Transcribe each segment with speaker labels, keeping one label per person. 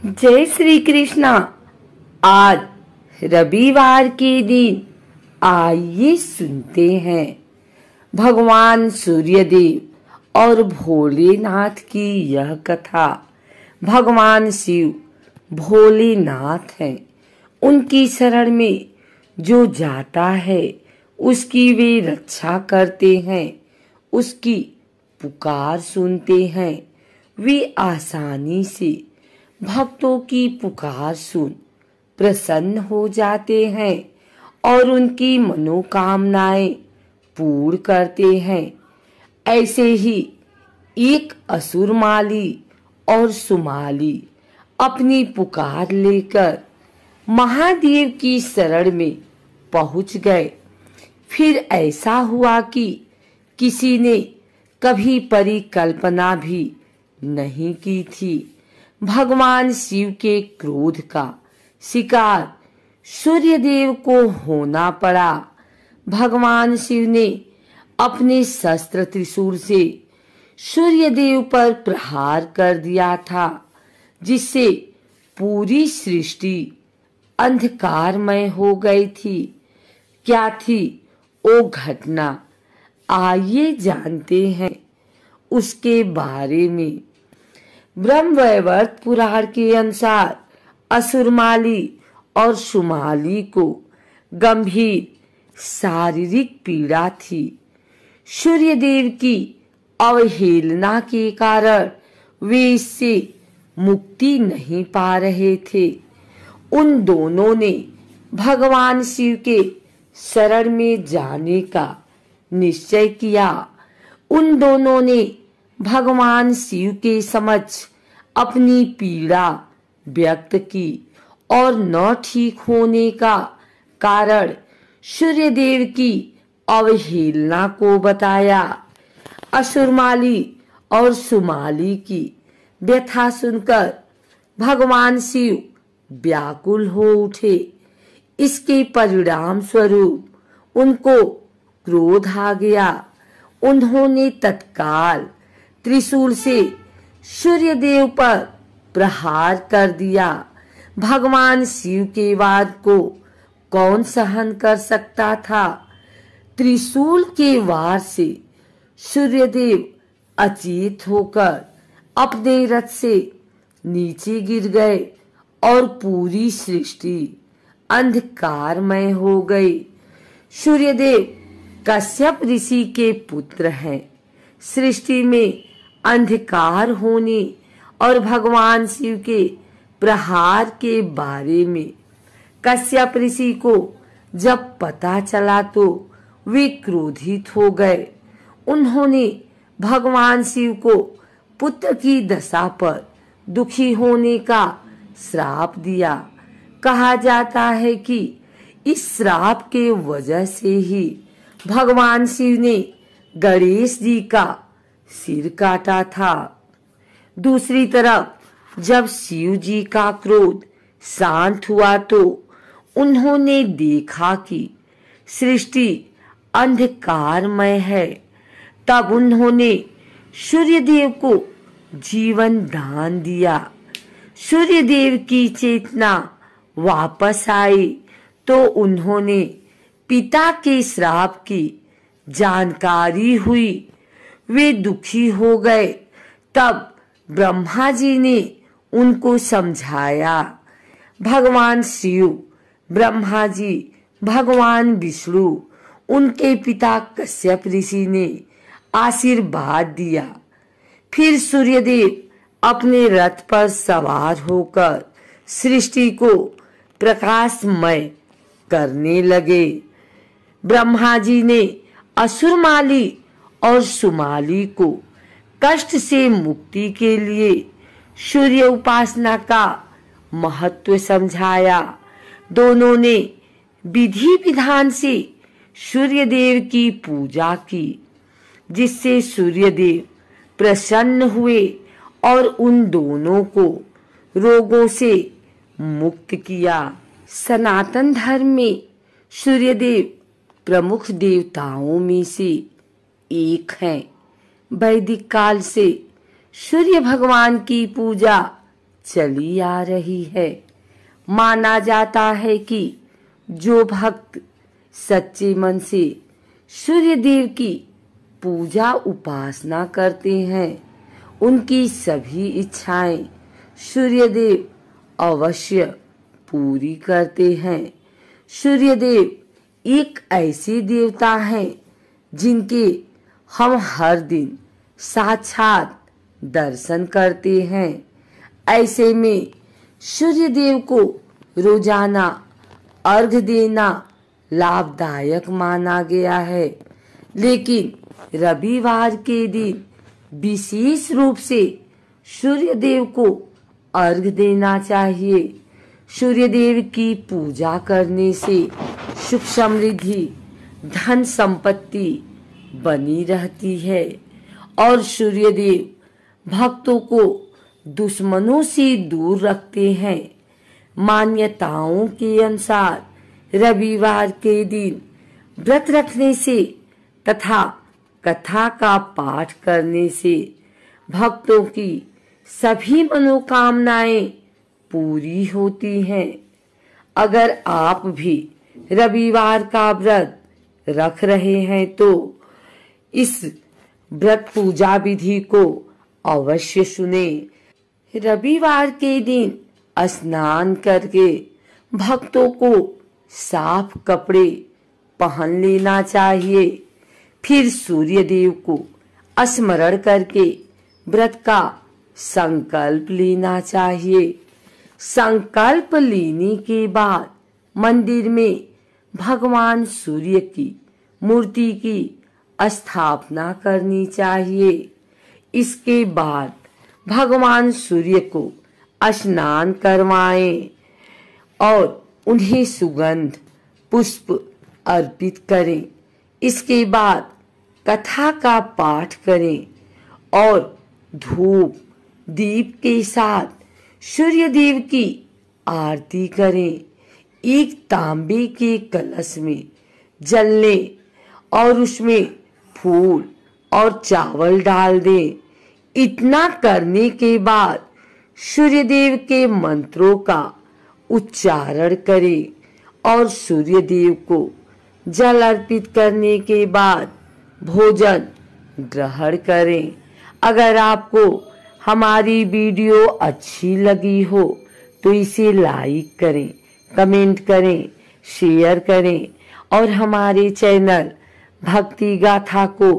Speaker 1: जय श्री कृष्णा। आज रविवार के दिन आइए सुनते हैं भगवान सूर्यदेव और भोलेनाथ की यह कथा। भगवान शिव भोलेनाथ हैं। उनकी शरण में जो जाता है उसकी वे रक्षा करते हैं, उसकी पुकार सुनते हैं। वे आसानी से भक्तों की पुकार सुन प्रसन्न हो जाते हैं और उनकी मनोकामनाएं पूर्ण करते हैं। ऐसे ही एक असुरमाली और सुमाली अपनी पुकार लेकर महादेव की शरण में पहुंच गए। फिर ऐसा हुआ कि किसी ने कभी परिकल्पना भी नहीं की थी। भगवान शिव के क्रोध का शिकार सूर्यदेव को होना पड़ा। भगवान शिव ने अपने शस्त्र त्रिशूल से सूर्यदेव पर प्रहार कर दिया था, जिससे पूरी सृष्टि अंधकारमय हो गई थी। क्या थी वो घटना, आइए जानते हैं उसके बारे में। ब्रह्मवैवर्त पुराण के अनुसार असुरमाली और सुमाली को गंभीर शारीरिक पीड़ा थी। सूर्यदेव की अवहेलना के कारण वे इससे मुक्ति नहीं पा रहे थे। उन दोनों ने भगवान शिव के शरण में जाने का निश्चय किया। उन दोनों ने भगवान शिव के समक्ष अपनी पीड़ा व्यक्त की और न ठीक होने का कारण सूर्यदेव की अवहेलना को बताया। असुरमाली और सुमाली की व्यथा सुनकर भगवान शिव व्याकुल हो उठे। इसके परिणाम स्वरूप उनको क्रोध आ गया। उन्होंने तत्काल त्रिशूल से सूर्यदेव पर प्रहार कर दिया। भगवान शिव के वार को कौन सहन कर सकता था। त्रिशूल के वार से सूर्यदेव अचेत होकर अपने रथ से नीचे गिर गए और पूरी सृष्टि अंधकारमय हो गई। सूर्यदेव कश्यप ऋषि के पुत्र हैं। सृष्टि में अंधकार होने और भगवान शिव के प्रहार के बारे में कश्यप ऋषि को जब पता चला तो वे क्रोधित हो गए। उन्होंने भगवान शिव को पुत्र की दशा पर दुखी होने का श्राप दिया। कहा जाता है कि इस श्राप के वजह से ही भगवान शिव ने गणेश जी का सिर काटा था। दूसरी तरफ जब शिव जी का क्रोध शांत हुआ तो उन्होंने देखा कि सृष्टि अंधकारमय है। तब उन्होंने सूर्यदेव को जीवन दान दिया। सूर्यदेव की चेतना वापस आई तो उन्होंने पिता के श्राप की जानकारी हुई। वे दुखी हो गए। तब ब्रह्मा जी ने उनको समझाया। भगवान शिव, ब्रह्मा जी, भगवान विष्णु, उनके पिता कश्यप ऋषि ने आशीर्वाद दिया। फिर सूर्यदेव अपने रथ पर सवार होकर सृष्टि को प्रकाशमय करने लगे। ब्रह्मा जी ने असुरमाली और सुमाली को कष्ट से मुक्ति के लिए सूर्य उपासना का महत्व समझाया। दोनों ने विधि विधान से सूर्यदेव की पूजा की, जिससे सूर्यदेव प्रसन्न हुए और उन दोनों को रोगों से मुक्त किया। सनातन धर्म में सूर्यदेव प्रमुख देवताओं में से एक हैं। वैदिक काल से सूर्य भगवान की पूजा चली आ रही है। माना जाता है कि जो भक्त सच्चे मन से सूर्य देव की पूजा उपासना करते हैं, उनकी सभी इच्छाएं सूर्य देव अवश्य पूरी करते हैं। सूर्य देव एक ऐसे देवता हैं जिनके हम हर दिन साक्षात दर्शन करते हैं। ऐसे में सूर्य देव को रोजाना अर्घ देना लाभदायक माना गया है, लेकिन रविवार के दिन विशेष रूप से सूर्य देव को अर्घ देना चाहिए। सूर्य देव की पूजा करने से सुख समृद्धि धन संपत्ति बनी रहती है और सूर्य देव भक्तों को दुश्मनों से दूर रखते हैं। मान्यताओं के अनुसार रविवार के दिन व्रत रखने से तथा कथा का पाठ करने से भक्तों की सभी मनोकामनाएं पूरी होती हैं। अगर आप भी रविवार का व्रत रख रहे हैं तो इस व्रत पूजा विधि को अवश्य सुने। रविवार के दिन स्नान करके भक्तों को साफ कपड़े पहन लेना चाहिए। फिर सूर्य देव को स्मरण करके व्रत का संकल्प लेना चाहिए। संकल्प लेने के बाद मंदिर में भगवान सूर्य की मूर्ति की स्थापना करनी चाहिए। इसके बाद भगवान सूर्य को स्नान करवाएं और उन्हें सुगंध पुष्प अर्पित करें। इसके बाद कथा का पाठ करें और धूप दीप के साथ सूर्य देव की आरती करें। एक तांबे के कलश में जल लें और उसमें फूल और चावल डाल दें। इतना करने के बाद सूर्य देव के मंत्रों का उच्चारण करें और सूर्य देव को जल अर्पित करने के बाद भोजन ग्रहण करें। अगर आपको हमारी वीडियो अच्छी लगी हो तो इसे लाइक करें, कमेंट करें, शेयर करें और हमारे चैनल भक्ति गाथा को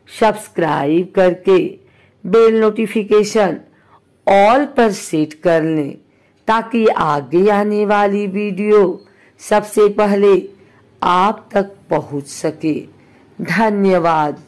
Speaker 1: सब्सक्राइब करके बेल नोटिफिकेशन ऑल पर सेट कर लें ताकि आगे आने वाली वीडियो सबसे पहले आप तक पहुंच सके। धन्यवाद।